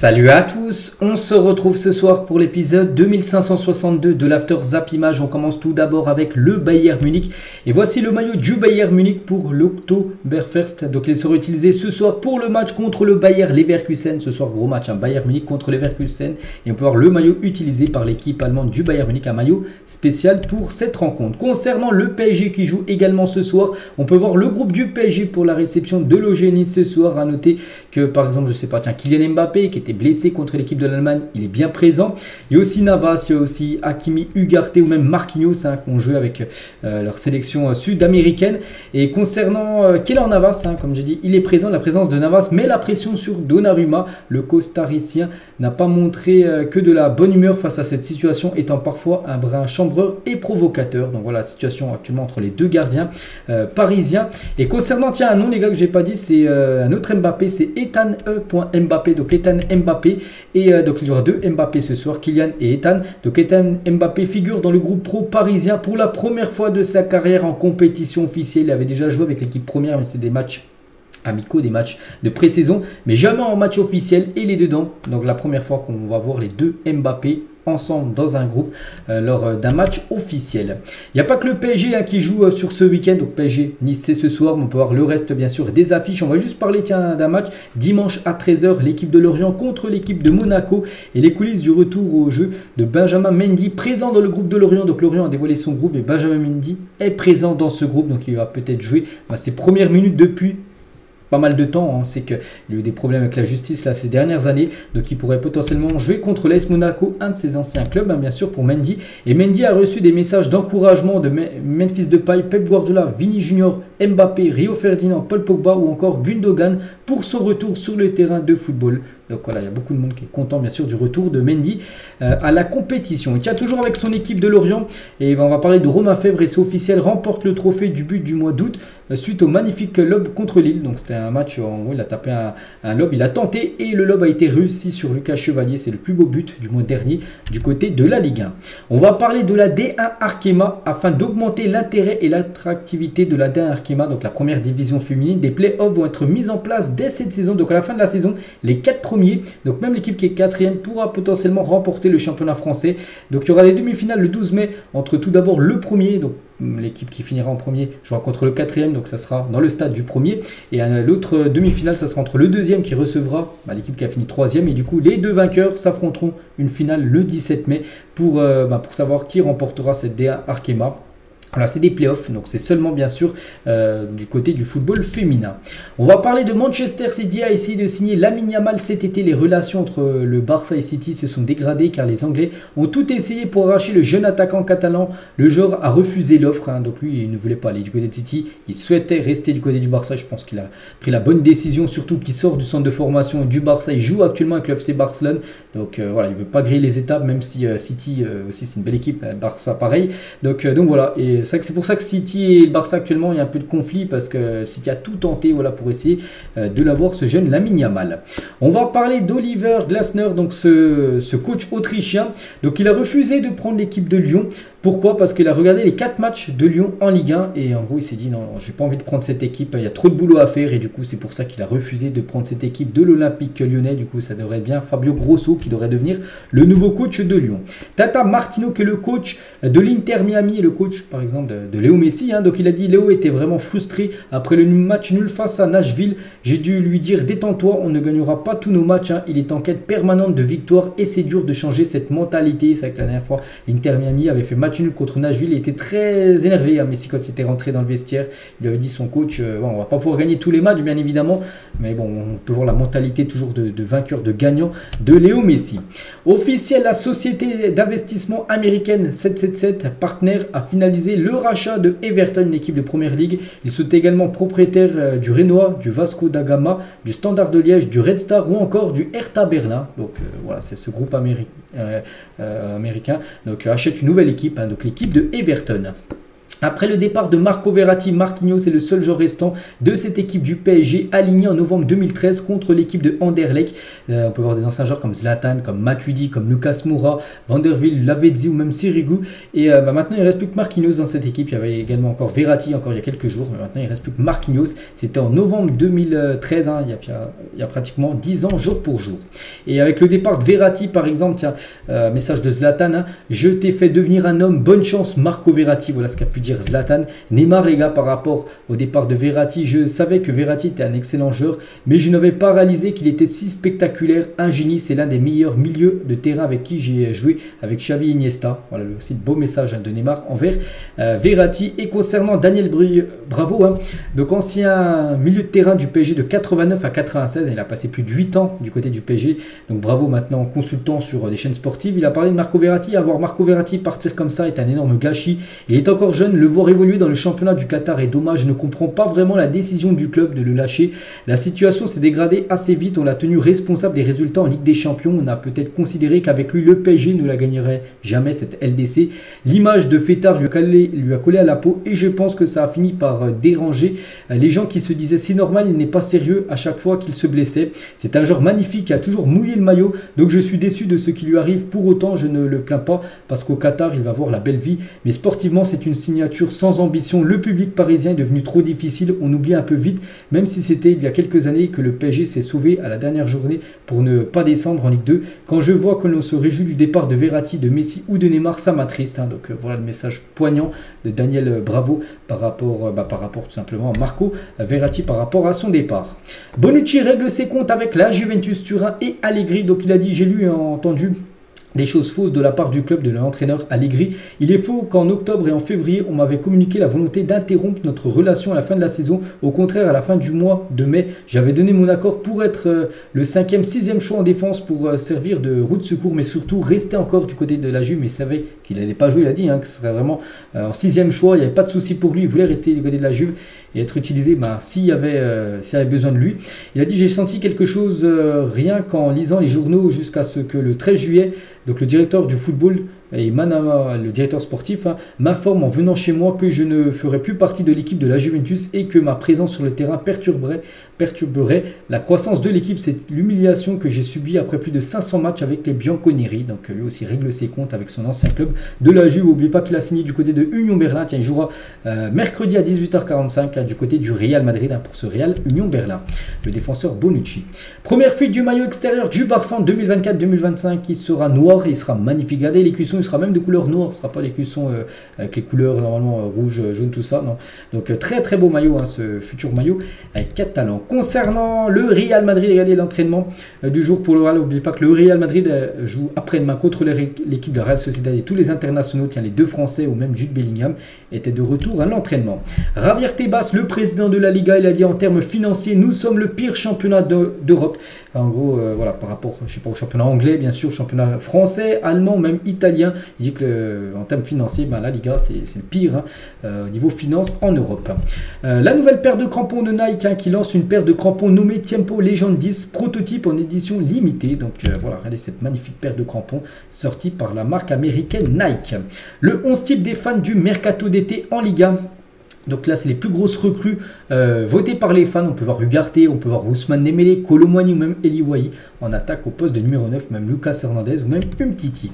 Salut à tous, on se retrouve ce soir pour l'épisode 2562 de l'After Zap Image. On commence tout d'abord avec le Bayern Munich. Et voici le maillot du Bayern Munich pour l'Oktoberfest. Donc il sera utilisé ce soir pour le match contre le Bayer Leverkusen. Ce soir gros match, Bayern Munich contre Leverkusen. Et on peut voir le maillot utilisé par l'équipe allemande du Bayern Munich. Un maillot spécial pour cette rencontre. Concernant le PSG qui joue également ce soir, on peut voir le groupe du PSG pour la réception de l'OGC Nice ce soir. À noter que par exemple, je sais pas, Kylian Mbappé qui était blessé contre l'équipe de l'Allemagne, il est bien présent. Il y a aussi Navas, il y a aussi Hakimi, Ugarte ou même Marquinhos qui ont joué avec leur sélection sud-américaine. Et concernant Keylor Navas, comme j'ai dit, il est présent, la présence de Navas met la pression sur Donnarumma. Le costaricien n'a pas montré que de la bonne humeur face à cette situation, étant parfois un brin chambreur et provocateur. Donc voilà la situation actuellement entre les deux gardiens parisiens. Et concernant, un nom les gars que j'ai pas dit, c'est un autre Mbappé, c'est Ethan Mbappé. Donc Ethan Mbappé, et donc il y aura deux Mbappé ce soir, Kylian et Ethan. Donc Ethan Mbappé figure dans le groupe pro parisien pour la première fois de sa carrière en compétition officielle. Il avait déjà joué avec l'équipe première, mais c'est des matchs amicaux, des matchs de pré-saison, mais jamais en match officiel, et les dedans. Donc la première fois qu'on va voir les deux Mbappé ensemble dans un groupe lors d'un match officiel. Il n'y a pas que le PSG qui joue sur ce week-end. Donc PSG Nice c'est ce soir, mais on peut voir le reste bien sûr des affiches. On va juste parler d'un match dimanche à 13 h, l'équipe de Lorient contre l'équipe de Monaco, et les coulisses du retour au jeu de Benjamin Mendy, présent dans le groupe de Lorient. Donc Lorient a dévoilé son groupe et Benjamin Mendy est présent dans ce groupe, donc il va peut-être jouer ses premières minutes depuis pas mal de temps. C'est qu'il y a eu des problèmes avec la justice là ces dernières années, donc il pourrait potentiellement jouer contre l'AS Monaco, un de ses anciens clubs, bien sûr, pour Mendy. Et Mendy a reçu des messages d'encouragement de Memphis Depay, Pep Guardiola, Vini Junior, Mbappé, Rio Ferdinand, Paul Pogba ou encore Gundogan pour son retour sur le terrain de football. Donc voilà, il y a beaucoup de monde qui est content bien sûr du retour de Mendy à la compétition. Il tient toujours avec son équipe de Lorient, et on va parler de Romain Fèvre, et c'est officiel, remporte le trophée du but du mois d'août suite au magnifique lob contre Lille. Donc c'était un match où en gros il a tapé un lob, il a tenté et le lob a été réussi sur Lucas Chevalier. C'est le plus beau but du mois dernier du côté de la Ligue 1. On va parler de la D1 Arkema afin d'augmenter l'intérêt et l'attractivité de la D1 Arkema, donc la première division féminine. Des playoffs vont être mis en place dès cette saison, donc à la fin de la saison, les 4 premiers, donc même l'équipe qui est 4e pourra potentiellement remporter le championnat français. Donc il y aura des demi-finales le 12 mai entre tout d'abord le premier, donc l'équipe qui finira en premier jouera contre le 4e, donc ça sera dans le stade du premier, et l'autre demi-finale ça sera entre le 2e qui recevra l'équipe qui a fini 3e, et du coup les deux vainqueurs s'affronteront une finale le 17 mai pour savoir qui remportera cette D1 Arkema. Voilà, c'est des playoffs, donc c'est seulement bien sûr du côté du football féminin. On va parler de Manchester City a essayé de signer Lamine Yamal cet été. Les relations entre le Barça et City se sont dégradées car les Anglais ont tout essayé pour arracher le jeune attaquant catalan. Le joueur a refusé l'offre, donc lui il ne voulait pas aller du côté de City, il souhaitait rester du côté du Barça. Je pense qu'il a pris la bonne décision, surtout qu'il sort du centre de formation du Barça. Il joue actuellement avec le FC Barcelone, donc voilà, il ne veut pas griller les étapes, même si City aussi c'est une belle équipe, Barça pareil. Donc voilà, et c'est pour ça que City et le Barça actuellement il y a un peu de conflit, parce que City a tout tenté pour essayer de l'avoir, ce jeune Lamine Yamal. On va parler d'Oliver Glasner, donc ce coach autrichien. Donc il a refusé de prendre l'équipe de Lyon. Pourquoi? Parce qu'il a regardé les 4 matchs de Lyon en Ligue 1 et en gros il s'est dit non, j'ai pas envie de prendre cette équipe, il y a trop de boulot à faire, et du coup c'est pour ça qu'il a refusé de prendre cette équipe de l'Olympique Lyonnais. Du coup ça devrait bien Fabio Grosso qui devrait devenir le nouveau coach de Lyon. Tata Martino qui est le coach de l'Inter Miami et le coach par exemple de Léo Messi. Donc il a dit Léo était vraiment frustré après le match nul face à Nashville. J'ai dû lui dire détends-toi, on ne gagnera pas tous nos matchs. Il est en quête permanente de victoire et c'est dur de changer cette mentalité. C'est vrai que la dernière fois l'Inter Miami avait fait match nul contre Nashville, il était très énervé Messi quand il était rentré dans le vestiaire. Il avait dit son coach on va pas pouvoir gagner tous les matchs bien évidemment, mais bon on peut voir la mentalité toujours de vainqueur, de gagnant de Léo Messi. Officiel, la société d'investissement américaine 777 Partners a finalisé le rachat de Everton, une équipe de Première Ligue. Ils sont également propriétaires du Renoir, du Vasco da Gama, du Standard de Liège, du Red Star ou encore du Hertha Berlin. Donc voilà, c'est ce groupe américain donc achète une nouvelle équipe, donc l'équipe de Everton. Après le départ de Marco Verratti, Marquinhos est le seul joueur restant de cette équipe du PSG aligné en novembre 2013 contre l'équipe de Anderlecht. On peut voir des anciens joueurs comme Zlatan, comme Matuidi, comme Lucas Moura, Van der Wiel, Lavezzi ou même Sirigu. Et maintenant il ne reste plus que Marquinhos dans cette équipe. Il y avait également encore Verratti encore il y a quelques jours, mais maintenant il ne reste plus que Marquinhos. C'était en novembre 2013, hein, il y a pratiquement 10 ans jour pour jour. Et avec le départ de Verratti par exemple, tiens, message de Zlatan, hein, je t'ai fait devenir un homme, bonne chance Marco Verratti, voilà ce qu'a pu dire Zlatan. Neymar les gars, par rapport au départ de Verratti, je savais que Verratti était un excellent joueur, mais je n'avais pas réalisé qu'il était si spectaculaire, un génie, c'est l'un des meilleurs milieux de terrain avec qui j'ai joué, avec Xavi Iniesta. Voilà aussi de beau message, hein, de Neymar envers Verratti. Et concernant Daniel Bravo, hein, donc ancien milieu de terrain du PSG de 89 à 96, il a passé plus de 8 ans du côté du PSG, donc Bravo maintenant consultant sur des chaînes sportives, il a parlé de Marco Verratti. Avoir Marco Verratti partir comme ça est un énorme gâchis, il est encore jeune, le voir évoluer dans le championnat du Qatar est dommage, je ne comprends pas vraiment la décision du club de le lâcher. La situation s'est dégradée assez vite, on l'a tenu responsable des résultats en Ligue des Champions, on a peut-être considéré qu'avec lui le PSG ne la gagnerait jamais cette LDC. L'image de Fêtard lui a collé à la peau et je pense que ça a fini par déranger les gens qui se disaient c'est normal, il n'est pas sérieux à chaque fois qu'il se blessait. C'est un joueur magnifique qui a toujours mouillé le maillot, donc je suis déçu de ce qui lui arrive. Pour autant je ne le plains pas parce qu'au Qatar il va avoir la belle vie, mais sportivement c'est une signature sans ambition. Le public parisien est devenu trop difficile, on oublie un peu vite, même si c'était il y a quelques années que le PSG s'est sauvé à la dernière journée pour ne pas descendre en Ligue 2. Quand je vois que l'on se réjouit du départ de Verratti, de Messi ou de Neymar, ça m'attriste, hein. Donc voilà le message poignant de Daniel Bravo par rapport tout simplement à Marco Verratti par rapport à son départ. Bonucci règle ses comptes avec la Juventus Turin et Allegri, donc il a dit, j'ai lu et entendu des choses fausses de la part du club de l'entraîneur Allegri. Il est faux qu'en octobre et en février, on m'avait communiqué la volonté d'interrompre notre relation à la fin de la saison. Au contraire, à la fin du mois de mai, j'avais donné mon accord pour être le 5e, 6e choix en défense pour servir de roue de secours, mais surtout rester encore du côté de la Juve. Mais il savait qu'il n'allait pas jouer, il a dit, hein, que ce serait vraiment en 6e choix. Il n'y avait pas de souci pour lui, il voulait rester du côté de la Juve et être utilisé s'il y avait besoin de lui. Il a dit, j'ai senti quelque chose rien qu'en lisant les journaux jusqu'à ce que le 13 juillet, donc le directeur du football et Manama, le directeur sportif, hein, m'informe en venant chez moi que je ne ferai plus partie de l'équipe de la Juventus et que ma présence sur le terrain perturberait la croissance de l'équipe. C'est l'humiliation que j'ai subie après plus de 500 matchs avec les Bianconeri. Donc lui aussi règle ses comptes avec son ancien club de la Juve. N'oubliez pas qu'il a signé du côté de Union Berlin. Tiens, il jouera mercredi à 18h45 hein, du côté du Real Madrid, hein, pour ce Real Union Berlin. Le défenseur Bonucci. Première fuite du maillot extérieur du Barça en 2024-2025 qui sera noir et il sera magnifique. Regardez les cuissons, il sera même de couleur noire, ce ne sera pas les cuissons avec les couleurs normalement rouge, jaune, tout ça. Non. Donc très très beau maillot, hein, ce futur maillot avec 4 talents. Concernant le Real Madrid, regardez l'entraînement du jour pour le Real. N'oubliez pas que le Real Madrid joue après-demain contre l'équipe de Real Sociedad et tous les internationaux, tiens, les 2 Français ou même Jude Bellingham étaient de retour à l'entraînement. Javier Tebas, le président de la Liga, il a dit en termes financiers, nous sommes le pire championnat d'Europe. En gros, voilà, par rapport, je sais pas, au championnat anglais, bien sûr, championnat français, allemand, même italien. Il dit que en termes financiers, la Liga, c'est le pire hein, au niveau finance en Europe. La nouvelle paire de crampons de Nike hein, qui lance une paire de crampons nommée Tiempo Legend 10, prototype en édition limitée. Donc voilà, regardez cette magnifique paire de crampons sortie par la marque américaine Nike. Le 11 type des fans du mercato d'été en Liga. Donc là, c'est les plus grosses recrues votées par les fans. On peut voir Ugarte, on peut voir Ousmane Dembélé, Colomwani ou même Eli Wahi en attaque au poste de numéro 9, même Lucas Hernandez ou même Umtiti.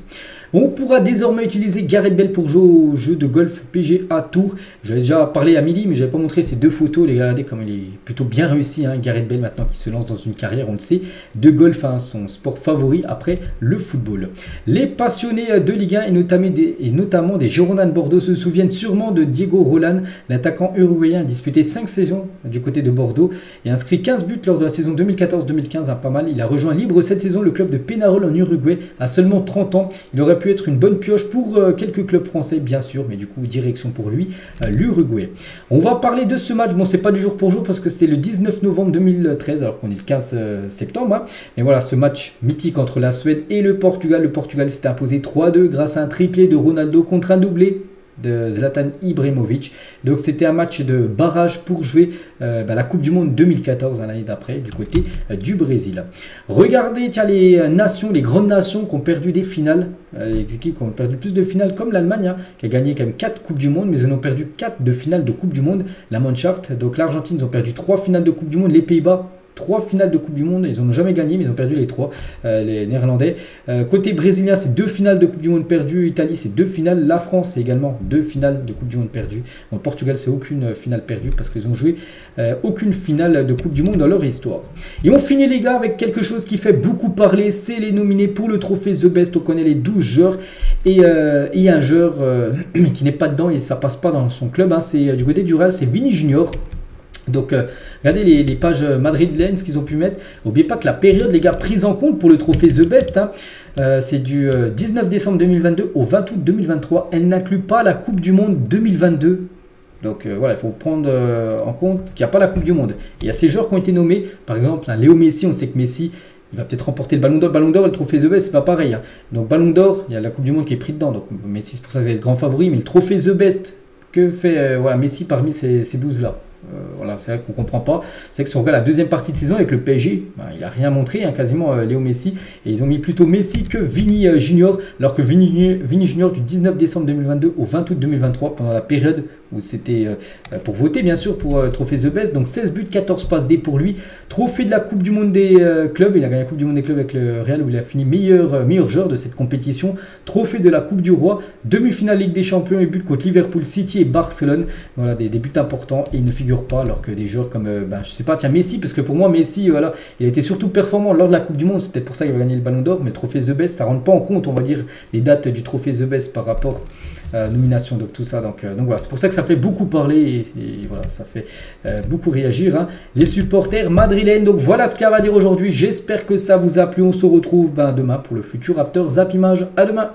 On pourra désormais utiliser Gareth Bale pour jouer au jeu de golf PGA Tour. J'avais déjà parlé à midi, mais je n'avais pas montré ces 2 photos. Regardez comme il est plutôt bien réussi. Hein, Gareth Bale maintenant qui se lance dans une carrière, on le sait, de golf, hein, son sport favori après le football. Les passionnés de Ligue 1 et notamment des Girondins de Bordeaux se souviennent sûrement de Diego Roland. L'attaquant uruguayen a disputé 5 saisons du côté de Bordeaux et inscrit 15 buts lors de la saison 2014-2015. Hein, pas mal. Il a rejoint libre cette saison le club de Peñarol en Uruguay à seulement 30 ans. Il aurait pu être une bonne pioche pour quelques clubs français bien sûr, mais du coup direction pour lui l'Uruguay. On va parler de ce match, bon c'est pas du jour pour jour parce que c'était le 19 novembre 2013 alors qu'on est le 15 septembre, hein. Mais voilà ce match mythique entre la Suède et le Portugal. Le Portugal s'était imposé 3-2 grâce à un triplé de Ronaldo contre un doublé de Zlatan Ibrahimovic. Donc c'était un match de barrage pour jouer la Coupe du Monde 2014, l'année d'après, du côté du Brésil. Regardez, tiens, les nations, les grandes nations qui ont perdu des finales, les équipes qui ont perdu plus de finales, comme l'Allemagne, qui a gagné quand même 4 Coupes du Monde, mais ils en ont perdu 4 de finales de Coupe du Monde. La Mannschaft, donc l'Argentine, ils ont perdu 3 finales de Coupe du Monde, les Pays-Bas, 3 finales de Coupe du Monde, ils n'en ont jamais gagné, mais ils ont perdu les 3, les Néerlandais. Côté brésilien, c'est 2 finales de Coupe du Monde perdues. Italie, c'est 2 finales. La France, c'est également 2 finales de Coupe du Monde perdues. Au Portugal, c'est aucune finale perdue parce qu'ils ont joué aucune finale de Coupe du Monde dans leur histoire. Et on finit, les gars, avec quelque chose qui fait beaucoup parler. C'est les nominés pour le trophée The Best. On connaît les 12 joueurs. Et il y a un joueur qui n'est pas dedans et ça passe pas dans son club. Hein. C'est du côté du Real, c'est Vini Junior. Donc, regardez les pages madrilènes, ce qu'ils ont pu mettre. N'oubliez pas que la période, les gars, prise en compte pour le trophée The Best, hein, c'est du 19 décembre 2022 au 20 août 2023. Elle n'inclut pas la Coupe du Monde 2022. Donc, voilà, il faut prendre en compte qu'il n'y a pas la Coupe du Monde. Et il y a ces joueurs qui ont été nommés. Par exemple, Léo Messi, on sait que Messi, il va peut-être remporter le Ballon d'Or. Ballon d'Or et le trophée The Best, c'est pas pareil. Hein. Donc, Ballon d'Or, il y a la Coupe du Monde qui est prise dedans. Donc, Messi, c'est pour ça que c'est le grand favori. Mais le trophée The Best, que fait voilà, Messi parmi ces 12-là? Voilà, c'est vrai qu'on ne comprend pas. C'est que si on regarde la deuxième partie de saison avec le PSG, il n'a rien montré, hein, quasiment Léo Messi. Et ils ont mis plutôt Messi que Vini Junior, alors que Vini Junior du 19 décembre 2022 au 20 août 2023, pendant la période où c'était pour voter bien sûr pour trophée The Best, donc 16 buts, 14 passes D pour lui. Trophée de la Coupe du Monde des clubs, il a gagné la Coupe du Monde des clubs avec le Real où il a fini meilleur joueur de cette compétition. Trophée de la Coupe du Roi, demi-finale Ligue des Champions et but contre Liverpool, City et Barcelone. Voilà, des buts importants et il ne figure pas, alors que des joueurs comme, je sais pas, tiens, Messi, parce que pour moi Messi, voilà, il a été surtout performant lors de la Coupe du Monde, c'est peut-être pour ça qu'il va gagner le Ballon d'Or, mais le trophée The Best, ça ne rentre pas en compte, on va dire, les dates du trophée The Best par rapport nomination, donc tout ça, donc voilà, c'est pour ça que ça fait beaucoup parler et voilà, ça fait beaucoup réagir, hein, les supporters madrilènes. Donc voilà ce qu'il y a à dire aujourd'hui, j'espère que ça vous a plu, on se retrouve demain pour le futur After Zap Image, à demain.